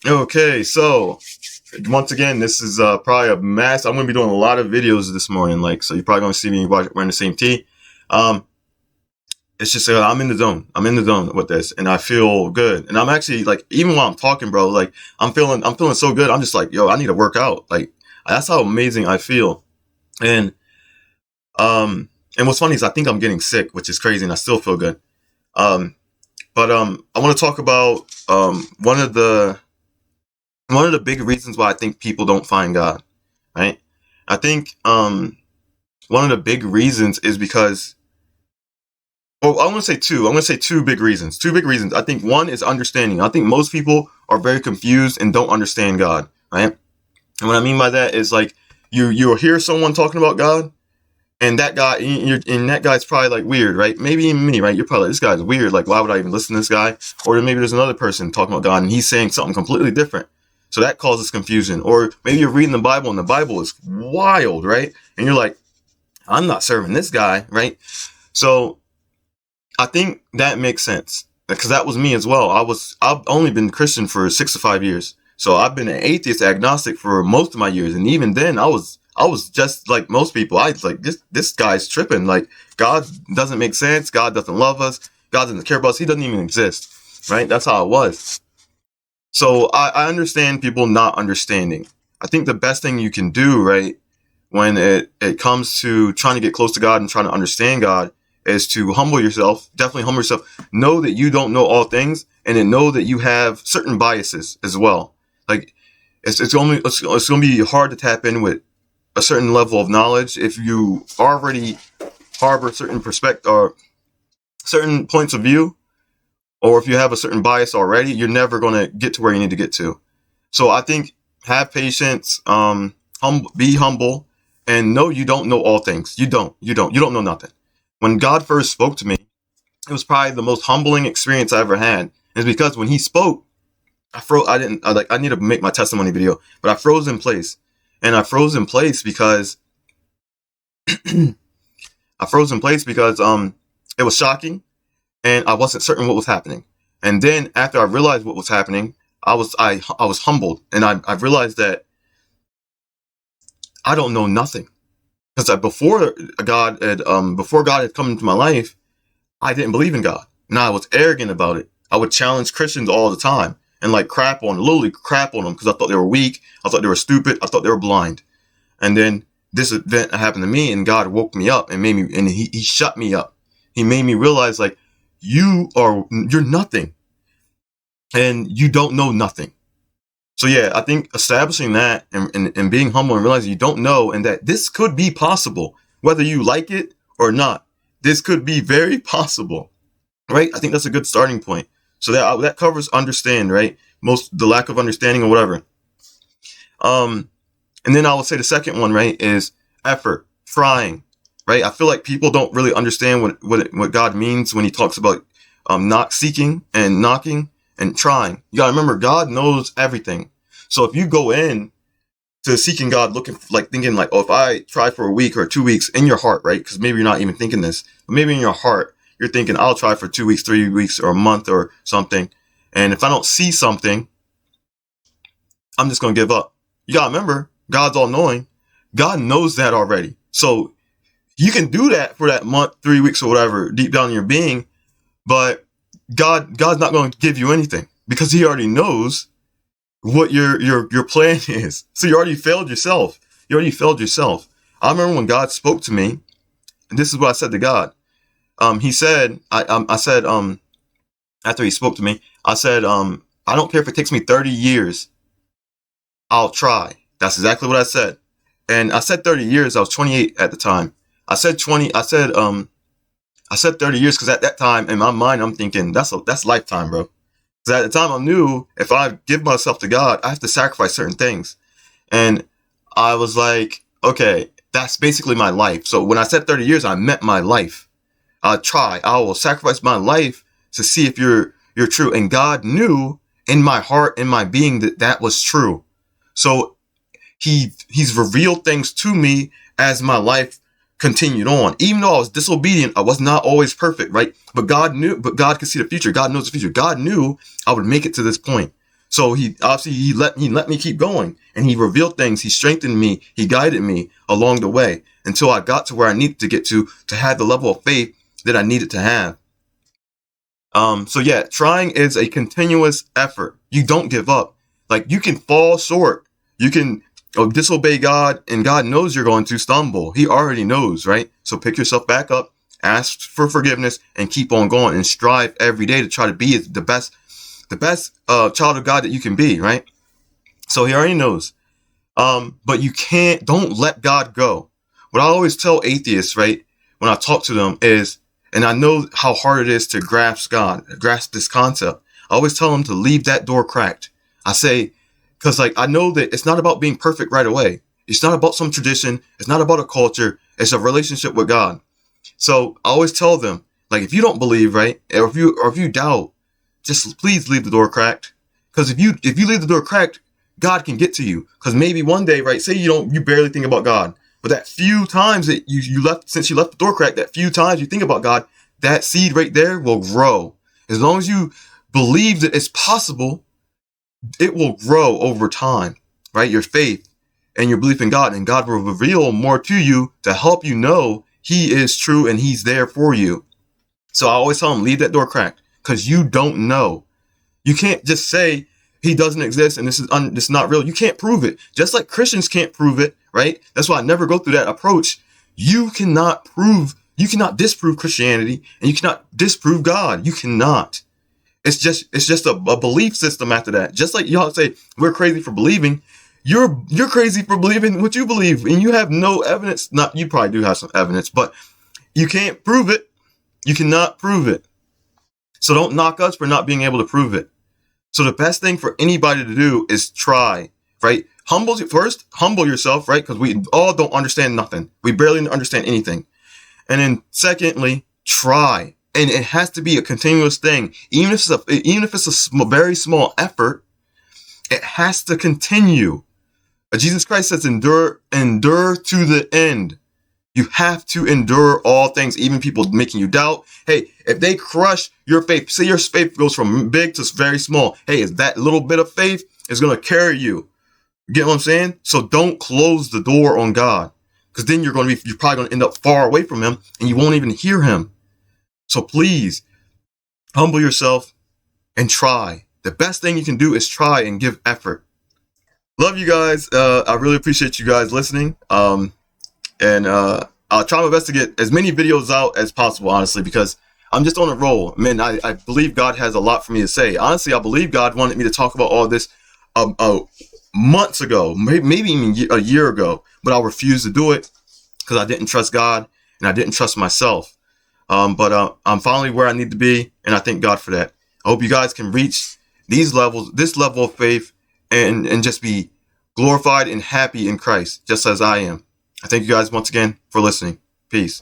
Okay, so once again, this is probably a mess. I'm going to be doing a lot of videos this morning, so you're probably going to see me wearing the same tee. Um, it's just I'm in the zone. I'm in the zone with this, and I feel good. And I'm actually even while I'm talking, bro, I'm feeling so good. I'm just like, yo, I need to work out. That's how amazing I feel. And and what's funny is I think I'm getting sick, which is crazy, and I still feel good. Um, but I want to talk about one of the big reasons why I think people don't find God, right? I think one of the big reasons is because, well, I'm going to say two. I'm going to say two big reasons. Two big reasons. I think one is understanding. I think most people are very confused and don't understand God, right? And what I mean by that is you'll hear someone talking about God, and that guy's probably weird, right? Maybe even me, right? You're probably like, this guy's weird. Like, why would I even listen to this guy? Or maybe there's another person talking about God and he's saying something completely different. So that causes confusion. Or maybe you're reading the Bible and the Bible is wild, right? And you're like, I'm not serving this guy, right? So I think that makes sense because that was me as well. I've only been Christian for 6 to 5 years. So I've been an atheist agnostic for most of my years. And even then I was just like most people. I was like, this guy's tripping. Like, God doesn't make sense. God doesn't love us. God doesn't care about us. He doesn't even exist. Right? That's how it was. So I understand people not understanding. I think the best thing you can do, right, when it comes to trying to get close to God and trying to understand God is to humble yourself. Definitely humble yourself. Know that you don't know all things, and then know that you have certain biases as well. Like, it's going to be hard to tap in with a certain level of knowledge if you already harbor certain perspective or certain points of view, or if you have a certain bias already, you're never going to get to where you need to get to. So I think have patience, be humble, and know you don't know all things. You don't know nothing. When God first spoke to me, it was probably the most humbling experience I ever had. And it's because when He spoke, I froze. I need to make my testimony video, but I froze in place, and I froze in place because it was shocking, and I wasn't certain what was happening. And then after I realized what was happening, I was humbled, and I realized that I don't know nothing. Because before God had come into my life, I didn't believe in God, and I was arrogant about it. I would challenge Christians all the time and literally crap on them because I thought they were weak. I thought they were stupid. I thought they were blind. And then this event happened to me, and God woke me up and He shut me up. He made me realize you're nothing, and you don't know nothing. So yeah, I think establishing that and being humble and realizing you don't know and that this could be possible, whether you like it or not, this could be very possible, right? I think that's a good starting point. So that covers understand, right? The lack of understanding or whatever. And then I would say the second one, right, is effort, trying, right? I feel like people don't really understand what God means when He talks about not seeking and knocking and trying. You gotta remember, God knows everything. So if you go in to seeking God, thinking oh, if I try for a week or 2 weeks in your heart, right? Because maybe you're not even thinking this, but maybe in your heart you're thinking, I'll try for 2 weeks, 3 weeks, or a month or something, and if I don't see something, I'm just gonna give up. You gotta remember, God's all knowing. God knows that already. So you can do that for that month, 3 weeks, or whatever, deep down in your being, but God's not going to give you anything because He already knows what your plan is. So you already failed yourself. I remember when God spoke to me, and this is what I said to God. He said, I said, after He spoke to me, I said, I don't care if it takes me 30 years. I'll try. That's exactly what I said. And I said 30 years. I was 28 at the time. I said 30 years because at that time in my mind I'm thinking that's lifetime, bro. Because at the time I knew if I give myself to God, I have to sacrifice certain things. And I was like, okay, that's basically my life. So when I said 30 years, I meant my life. I will sacrifice my life to see if you're true. And God knew in my heart, in my being, that was true. So He's revealed things to me as my life continued on. Even though I was disobedient, I was not always perfect, right? But God could see the future. God knows the future. God knew I would make it to this point. So he obviously he let me keep going, and he revealed things. He strengthened me. He guided me along the way until I got to where I needed to get to have the level of faith that I needed to have. So yeah, trying is a continuous effort. You don't give up. Like, you can fall short. You can disobey God, and God knows you're going to stumble. He already knows, right? So pick yourself back up, ask for forgiveness, and keep on going, and strive every day to try to be the best child of God that you can be, right? So he already knows. But don't let God go. What I always tell atheists, right, when I talk to them is, and I know how hard it is to grasp this concept. I always tell them to leave that door cracked. I say, because like, I know that it's not about being perfect right away. It's not about some tradition. It's not about a culture. It's a relationship with God. So I always tell them, like, if you don't believe, right, or if you doubt, just please leave the door cracked. Because if you leave the door cracked, God can get to you. Because maybe one day, right, say you barely think about God, but that few times that since you left the door cracked, that few times you think about God, that seed right there will grow. As long as you believe that it's possible, it will grow over time, right? Your faith and your belief in God, and God will reveal more to you to help you know he is true and he's there for you. So I always tell them, leave that door cracked, because you don't know. You can't just say he doesn't exist and this is not real. You can't prove it. Just like Christians can't prove it, right? That's why I never go through that approach. You cannot disprove Christianity, and you cannot disprove God. You cannot. It's just a belief system after that. Just like y'all say we're crazy for believing, you're crazy for believing what you believe, and you have no evidence. You probably do have some evidence, but you can't prove it. You cannot prove it. So don't knock us for not being able to prove it. So the best thing for anybody to do is try, right? Humble yourself, right? Because we all don't understand nothing. We barely understand anything. And then secondly, try. And it has to be a continuous thing. Even if it's a very small effort, it has to continue. Jesus Christ says, endure to the end. You have to endure all things, even people making you doubt. Hey, if they crush your faith, say your faith goes from big to very small. Hey, is that little bit of faith is going to carry you? You get what I'm saying? So don't close the door on God, because then you're probably going to end up far away from him, and you won't even hear him. So please humble yourself and try. The best thing you can do is try and give effort. Love you guys. I really appreciate you guys listening. And I'll try my best to get as many videos out as possible, honestly, because I'm just on a roll. Man, I believe God has a lot for me to say. Honestly, I believe God wanted me to talk about all this months ago, maybe even a year ago, but I refused to do it because I didn't trust God and I didn't trust myself. But I'm finally where I need to be, and I thank God for that. I hope you guys can reach this level of faith, and just be glorified and happy in Christ, just as I am. I thank you guys once again for listening. Peace.